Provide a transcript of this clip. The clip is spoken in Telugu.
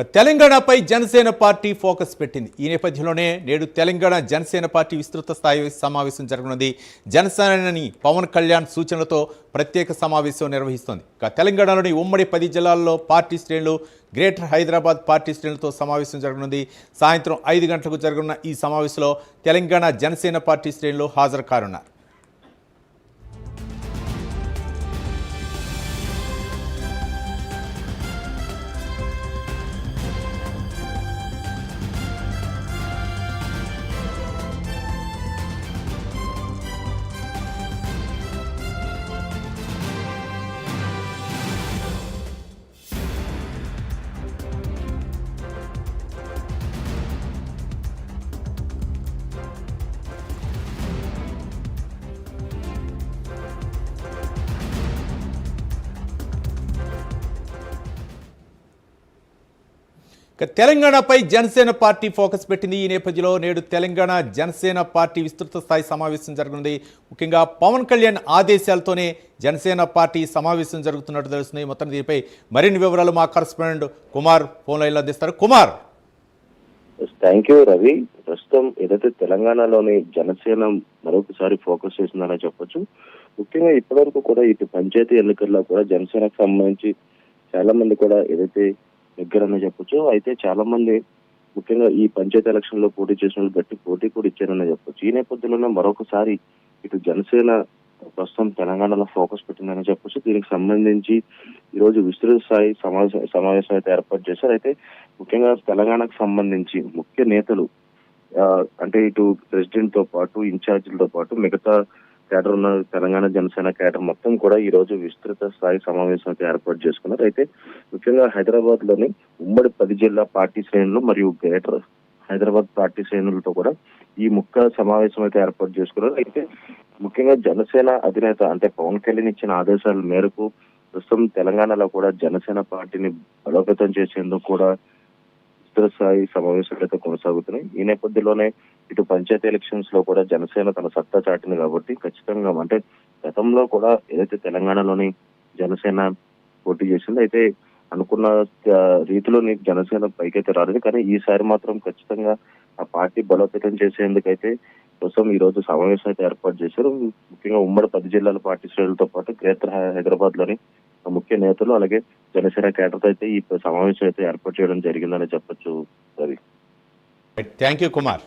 తెలంగాణపై జనసేన పార్టీ ఫోకస్ పెట్టింది. ఈ నేపథ్యంలోనే నేడు తెలంగాణ జనసేన పార్టీ విస్తృత స్థాయి సమావేశం జరగనుంది. జనసేనని పవన్ కళ్యాణ్ సూచనలతో ప్రత్యేక సమావేశం నిర్వహిస్తోంది. తెలంగాణలోని ఉమ్మడి 10 జిల్లాల్లో పార్టీ శ్రేణులు, గ్రేటర్ హైదరాబాద్ పార్టీ శ్రేణులతో సమావేశం జరగనుంది. సాయంత్రం 5 గంటలకు జరగనున్న ఈ సమావేశంలో తెలంగాణ జనసేన పార్టీ శ్రేణులు హాజరు కానున్నారు. తెలంగాణపై జనసేన పార్టీ ఫోకస్ పెట్టింది. ఈ నేపథ్యంలో నేడు తెలంగాణ జనసేన పార్టీ విస్తృత స్థాయి సమావేశం జరగనుంది. ముఖ్యంగా పవన్ కళ్యాణ్ ఆదేశాలతోనే జనసేన పార్టీ సమావేశం జరుగుతున్నట్టు తెలుస్తుంది. మొత్తం దీనిపై మరిన్ని వివరాలు మా కరెస్పాండెంట్ కుమార్ ఫోన్ లైన్లో అందిస్తారు. కుమార్. Thank you Ravi. ప్రస్తుతం ఏదైతే తెలంగాణలోని జనసేన మరొకసారి ఫోకస్ చేసిందనే చెప్పొచ్చు. ముఖ్యంగా ఇప్పటివరకు కూడా ఇటు పంచాయతీ ఎన్నికల్లో కూడా జనసేనకు సంబంధించి చాలా మంది కూడా ఏదైతే దగ్గరనే చెప్పొచ్చు. అయితే చాలా మంది ముఖ్యంగా ఈ పంచాయతీ ఎలక్షన్ లో పోటీ చేసిన వాళ్ళు గట్టి పోటీ కూడా ఇచ్చారనే చెప్పొచ్చు. ఈ నేపథ్యంలోనే మరొకసారి ఇటు జనసేన ప్రస్తుతం తెలంగాణలో ఫోకస్ పెట్టిందని చెప్పొచ్చు. దీనికి సంబంధించి ఈ రోజు విస్తృత స్థాయి సమావేశం అయితే ఏర్పాటు చేశారు. అయితే ముఖ్యంగా తెలంగాణకు సంబంధించి ముఖ్య నేతలు అంటే ఇటు ప్రెసిడెంట్ తో పాటు ఇన్ఛార్జీలతో పాటు మిగతా కేడర్ ఉన్న తెలంగాణ జనసేన కేడర్ మొత్తం కూడా ఈ రోజు విస్తృత స్థాయి సమావేశం అయితే ఏర్పాటు చేసుకున్నారు. అయితే ముఖ్యంగా హైదరాబాద్ లోని ఉమ్మడి 10 జిల్లా పార్టీ శ్రేణులు మరియు గ్రేటర్ హైదరాబాద్ పార్టీ శ్రేణులతో కూడా ఈ సమావేశం అయితే ఏర్పాటు చేసుకున్నారు. అయితే ముఖ్యంగా జనసేన అధినేత అంటే పవన్ కళ్యాణ్ ఇచ్చిన ఆదేశాల మేరకు ప్రస్తుతం తెలంగాణలో కూడా జనసేన పార్టీని బలోపేతం చేసేందుకు కూడా విస్తృత స్థాయి సమావేశాలు అయితే కొనసాగుతున్నాయి. ఈ నేపథ్యంలోనే ఇటు పంచాయతీ ఎలక్షన్స్ లో కూడా జనసేన తన సత్తా చాటింది కాబట్టి ఖచ్చితంగా అంటే గతంలో కూడా ఏదైతే తెలంగాణలోని జనసేన పోటీ చేసింది అయితే అనుకున్న రీతిలో జనసేన పైకైతే రాలేదు. కానీ ఈసారి మాత్రం ఖచ్చితంగా ఆ పార్టీ బలోపేతం చేసేందుకైతే కోసం ఈ రోజు సమావేశం అయితే ఏర్పాటు చేశారు. ముఖ్యంగా ఉమ్మడి 10 జిల్లాల పార్టీ శ్రేణులతో పాటు గ్రేటర్ హైదరాబాద్ లోని ముఖ్య నేతలు అలాగే జనసేన కేడర్తో అయితే ఈ సమావేశం అయితే ఏర్పాటు చేయడం జరిగిందని చెప్పొచ్చు రవి. Thank you Kumar.